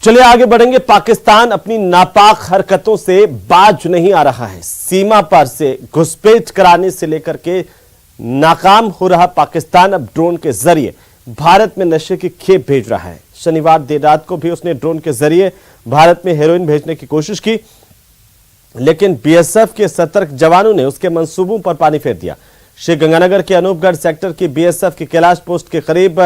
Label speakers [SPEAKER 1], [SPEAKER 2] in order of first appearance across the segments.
[SPEAKER 1] चलिए आगे बढ़ेंगे। पाकिस्तान अपनी नापाक हरकतों से बाज नहीं आ रहा है। सीमा पार से घुसपैठ कराने से लेकर के नाकाम हो रहा पाकिस्तान अब ड्रोन के जरिए भारत में नशे की खेप भेज रहा है। शनिवार देर रात को भी उसने ड्रोन के जरिए भारत में हेरोइन भेजने की कोशिश की, लेकिन बीएसएफ के सतर्क जवानों ने उसके मंसूबों पर पानी फेर दिया। श्रीगंगानगर के अनूपगढ़ सेक्टर की बीएसएफ की कैलाश पोस्ट के करीब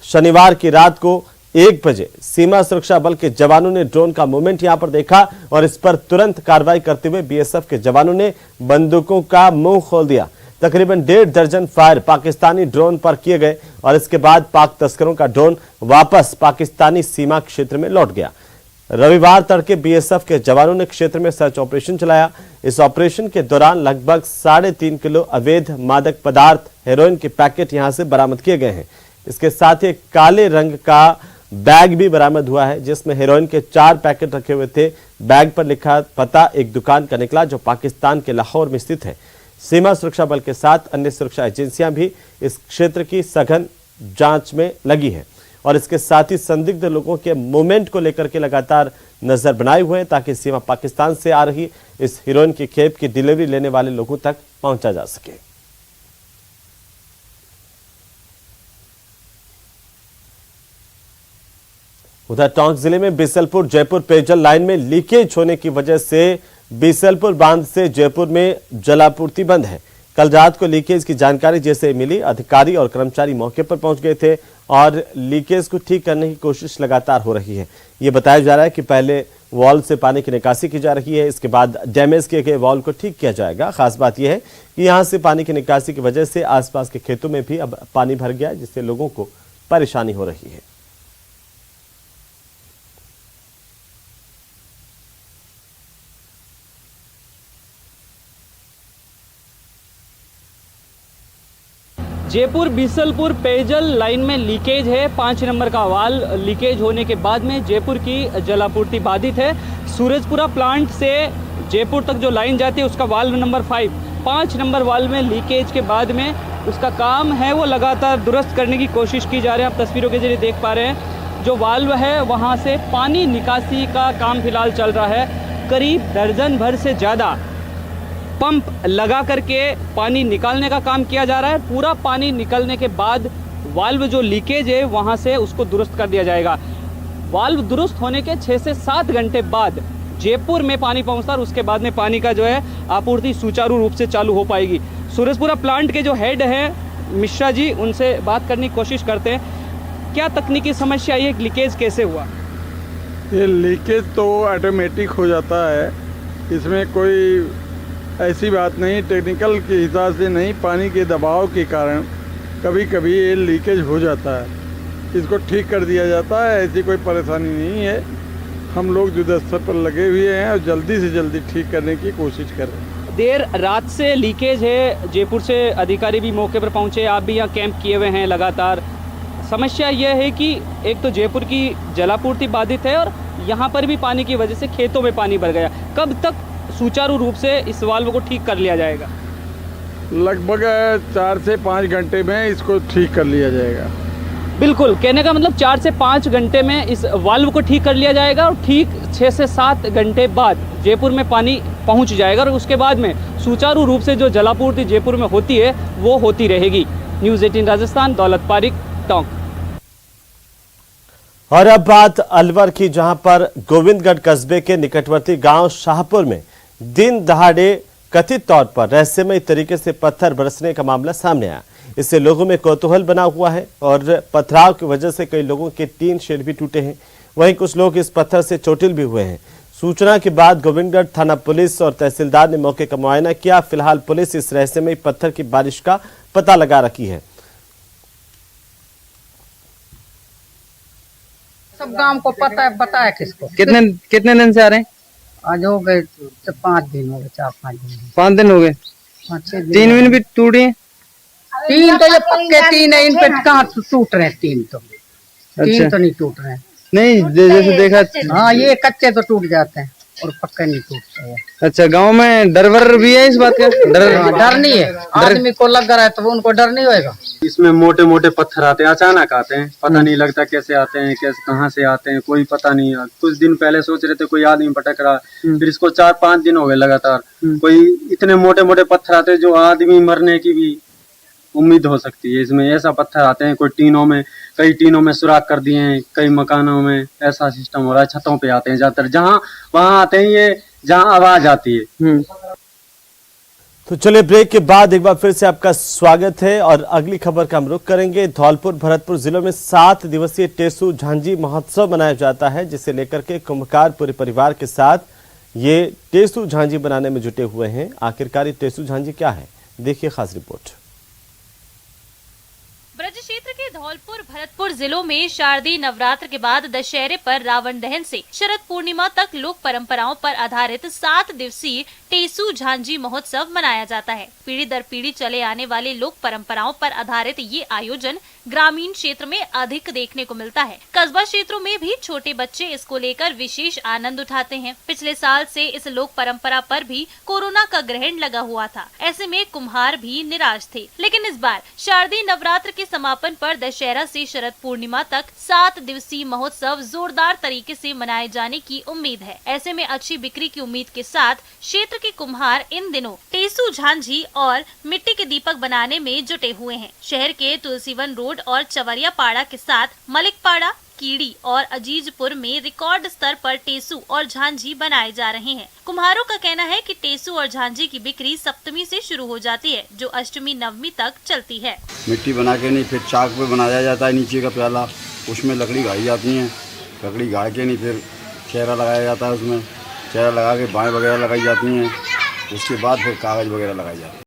[SPEAKER 1] शनिवार की रात को 1 बजे सीमा सुरक्षा बल के जवानों ने ड्रोन का मूवमेंट यहां पर देखा और इस पर तुरंत कार्रवाई करते हुए बीएसएफ के जवानों ने बंदूकों का मुंह खोल दिया। तकरीबन 1.5 दर्जन फायर पाकिस्तानी ड्रोन पर किए गए और इसके बाद पाक तस्करों का ड्रोन वापस पाकिस्तानी सीमा क्षेत्र में लौट गया। रविवार तड़के बीएसएफ के जवानों ने क्षेत्र में सर्च ऑपरेशन चलाया। इस ऑपरेशन के दौरान लगभग 3.5 किलो अवैध मादक पदार्थ हेरोइन के पैकेट यहां से बरामद किए गए हैं। इसके साथ ही काले रंग का बैग भी बरामद हुआ है जिसमें हेरोइन के 4 पैकेट रखे हुए थे। बैग पर लिखा पता एक दुकान का निकला जो पाकिस्तान के लाहौर में स्थित है। सीमा सुरक्षा बल के साथ अन्य सुरक्षा एजेंसियां भी इस क्षेत्र की सघन जांच में लगी है और इसके साथ ही संदिग्ध लोगों के मूवमेंट को लेकर के लगातार नजर बनाए हुए हैं ताकि सीमा पाकिस्तान से आ रही इस हेरोइन की खेप की डिलीवरी लेने वाले लोगों तक पहुंचा जा सके। उधर टोंक जिले में बीसलपुर जयपुर पेयजल लाइन में लीकेज होने की वजह से बीसलपुर बांध से जयपुर में जलापूर्ति बंद है। कल रात को लीकेज की जानकारी जैसे मिली, अधिकारी और कर्मचारी मौके पर पहुंच गए थे और लीकेज को ठीक करने की कोशिश लगातार हो रही है। ये बताया जा रहा है कि पहले वॉल से पानी की निकासी की जा रही है, इसके बाद डैमेज किए गए वॉल को ठीक किया जाएगा। खास बात यह है कि यहां से पानी की निकासी की वजह से आसपास के खेतों में भी अब पानी भर गया, जिससे लोगों को परेशानी हो रही है।
[SPEAKER 2] जयपुर बीसलपुर पेयजल लाइन में लीकेज है। 5 नंबर का वाल लीकेज होने के बाद में जयपुर की जलापूर्ति बाधित है। सूरजपुरा प्लांट से जयपुर तक जो लाइन जाती है उसका वाल्व नंबर 5 नंबर वाल्व में लीकेज के बाद में उसका काम है वो लगातार दुरुस्त करने की कोशिश की जा रही है। आप तस्वीरों के जरिए देख पा रहे हैं जो वाल्व है वहाँ से पानी निकासी का काम फिलहाल चल रहा है। करीब दर्जन भर से ज़्यादा पंप लगा करके पानी निकालने का काम किया जा रहा है। पूरा पानी निकलने के बाद वाल्व जो लीकेज है वहां से उसको दुरुस्त कर दिया जाएगा। वाल्व दुरुस्त होने के 6 से 7 घंटे बाद जयपुर में पानी पहुंचता है और उसके बाद में पानी का जो है आपूर्ति सुचारू रूप से चालू हो पाएगी। सूरजपुरा प्लांट के जो हेड हैं मिश्रा जी, उनसे बात करने की कोशिश करते हैं। क्या तकनीकी समस्या आई है, लीकेज कैसे हुआ?
[SPEAKER 3] ये लीकेज तो ऑटोमेटिक हो जाता है, इसमें कोई ऐसी बात नहीं, टेक्निकल के हिसाब से नहीं, पानी के दबाव के कारण कभी कभी ये लीकेज हो जाता है। इसको ठीक कर दिया जाता है, ऐसी कोई परेशानी नहीं है। हम लोग युद्धस्तर पर लगे हुए हैं और जल्दी से जल्दी ठीक करने की कोशिश कर रहे हैं।
[SPEAKER 2] देर रात से लीकेज है, जयपुर से अधिकारी भी मौके पर पहुंचे, आप भी यहाँ कैंप किए हुए हैं लगातार। समस्या यह है कि एक तो जयपुर की जलापूर्ति बाधित है और यहाँ पर भी पानी की वजह से खेतों में पानी भर गया। कब तक सुचारू रूप से इस वाल्व को ठीक कर लिया जाएगा?
[SPEAKER 3] लगभग 4 से 5 घंटे में इसको ठीक कर लिया जाएगा।
[SPEAKER 2] बिल्कुल, कहने का मतलब 4 से 5 घंटे में इस वाल्व को ठीक कर लिया जाएगा और ठीक 6 से 7 घंटे बाद जयपुर में पानी पहुंच जाएगा और उसके बाद में सुचारू रूप से जो जलापूर्ति जयपुर में होती है वो होती रहेगी। न्यूज़ 18 राजस्थान, दौलत पारिक, टोंक।
[SPEAKER 1] और अब बात अलवर की, जहां पर गोविंदगढ़ कस्बे के निकटवर्ती गांव शाहपुर में दिन दहाड़े कथित तौर पर रहस्यमय तरीके से पत्थर बरसने का मामला सामने आया। इससे लोगों में कौतूहल बना हुआ है और पथराव की वजह से कई लोगों के 3 शेड भी टूटे हैं। वहीं कुछ लोग इस पत्थर से चोटिल भी हुए हैं। सूचना के बाद गोविंदगढ़ थाना पुलिस और तहसीलदार ने मौके का मुआयना किया। फिलहाल पुलिस इस रहस्यमय पत्थर की बारिश का पता लगा रही है।
[SPEAKER 4] सब गांव को पता है, बताया किसको?
[SPEAKER 5] कितने दिन से आ रहे हैं?
[SPEAKER 4] आज हो गए 5 दिन हो गए, 4-5 दिन।
[SPEAKER 5] 5 दिन हो गए।
[SPEAKER 4] 5-6 दिन।
[SPEAKER 5] 3 भी टूटे हैं?
[SPEAKER 4] 3 तो ये पक्के 3 है, इन पे कहाँ टूट रहे हैं? 3 तो
[SPEAKER 5] अच्छा।
[SPEAKER 4] 3 तो नहीं टूट रहे हैं।
[SPEAKER 5] नहीं, जैसे देखा।
[SPEAKER 4] हाँ, ये कच्चे तो टूट जाते हैं। और पक्का नहीं टूटता है।
[SPEAKER 5] अच्छा, गांव में डर वर भी है इस बात का?
[SPEAKER 4] डर नहीं है, आदमी को लग रहा है तो उनको डर नहीं होएगा।
[SPEAKER 6] इसमें मोटे मोटे पत्थर आते हैं, अचानक आते हैं, पता नहीं लगता कैसे आते हैं, कैसे कहाँ से आते हैं, कोई पता नहीं है। कुछ दिन पहले सोच रहे थे कोई आदमी भटक रहा, फिर इसको 4-5 दिन हो गए लगातार। कोई इतने मोटे मोटे पत्थर आते हैं जो आदमी मरने की भी उम्मीद हो सकती है। इसमें ऐसा पत्थर आते हैं, कोई टीनों में, कई टीनों में सुराख कर दिए हैं, कई मकानों में ऐसा सिस्टम हो रहा है। छतों पे आते हैं ज्यादातर, जहाँ वहाँ आते हैं ये जहाँ आवाज आती है।
[SPEAKER 1] तो चलिए, ब्रेक के बाद एक बार फिर से आपका स्वागत है और अगली खबर का हम रुख करेंगे। धौलपुर भरतपुर जिलों में 7 दिवसीय टेसू झांझी महोत्सव मनाया जाता है, जिसे लेकर के कुंभकार पूरे परिवार के साथ ये टेसू झांझी बनाने में जुटे हुए हैं। आखिरकार ये टेसू झांझी क्या है, देखिए खास रिपोर्ट।
[SPEAKER 7] ब्रज क्षेत्र के धौलपुर भरतपुर जिलों में शारदीय नवरात्र के बाद दशहरे पर रावण दहन से शरद पूर्णिमा तक लोक परंपराओं पर आधारित 7 दिवसीय टेसू झांझी महोत्सव मनाया जाता है। पीढ़ी दर पीढ़ी चले आने वाले लोक परंपराओं पर आधारित ये आयोजन ग्रामीण क्षेत्र में अधिक देखने को मिलता है। कस्बा क्षेत्रों में भी छोटे बच्चे इसको लेकर विशेष आनंद उठाते हैं। पिछले साल से इस लोक परंपरा पर भी कोरोना का ग्रहण लगा हुआ था, ऐसे में कुम्हार भी निराश थे। लेकिन इस बार शारदीय नवरात्र के समापन पर दशहरा से शरद पूर्णिमा तक 7 दिवसीय महोत्सव जोरदार तरीके से मनाए जाने की उम्मीद है। ऐसे में अच्छी बिक्री की उम्मीद के साथ क्षेत्र के कुम्हार इन दिनों टेसू झांझी और मिट्टी के दीपक बनाने में जुटे हुए हैं। शहर के तुलसीवन रोड और चवरिया पाड़ा के साथ मलिक पाड़ा, कीड़ी और अजीजपुर में रिकॉर्ड स्तर पर टेसू और झांझी बनाए जा रहे हैं। कुम्हारों का कहना है कि टेसू और झांझी की बिक्री सप्तमी से शुरू हो जाती है, जो अष्टमी नवमी तक चलती है।
[SPEAKER 8] मिट्टी बना के नहीं, फिर चाक पे बनाया जाता है नीचे का प्याला, उसमें लकड़ी गाड़ी जाती है, लकड़ी गाड़ के नहीं फिर चेहरा लगाया जाता है, उसमें चेहरा लगा के बाएँ वगैरह लगाई जाती हैं, उसके बाद फिर कागज़ वगैरह लगाई जाती है।